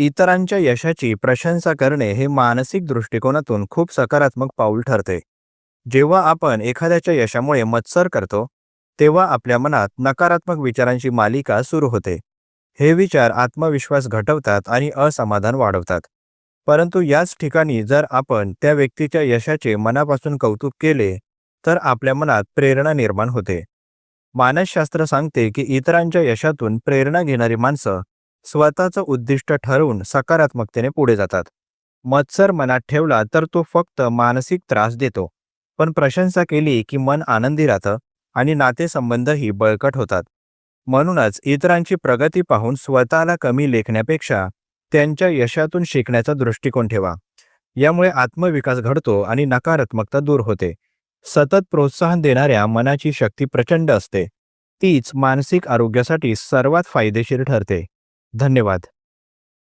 इतरांच्या यशाची प्रशंसा करणे हे मानसिक दृष्टिकोनातून खूप सकारात्मक पाऊल ठरते. जेव्हा आपण एखाद्याच्या यशामुळे मत्सर करतो, तेव्हा आपल्या मनात नकारात्मक विचारांची मालिका सुरू होते. हे विचार आत्मविश्वास घटवतात आणि असमाधान वाढवतात. परंतु याच ठिकाणी जर आपण त्या व्यक्तीच्या यशाचे मनापासून कौतुक केले, तर आपल्या मनात प्रेरणा निर्माण होते. मानसशास्त्र सांगते की इतरांच्या यशातून प्रेरणा घेणारी माणसं स्वतःचं उद्दिष्ट ठरवून सकारात्मकतेने पुढे जातात. मत्सर मनात ठेवला तर तो फक्त मानसिक त्रास देतो, पण प्रशंसा केली की मन आनंदी राहतं आणि नातेसंबंधही बळकट होतात. म्हणूनच इतरांची प्रगती पाहून स्वतःला कमी लेखण्यापेक्षा त्यांच्या यशातून शिकण्याचा दृष्टिकोन ठेवा. यामुळे आत्मविकास घडतो आणि नकारात्मकता दूर होते. सतत प्रोत्साहन देणाऱ्या मनाची शक्ती प्रचंड असते. तीच मानसिक आरोग्यासाठी सर्वात फायदेशीर ठरते. धन्यवाद.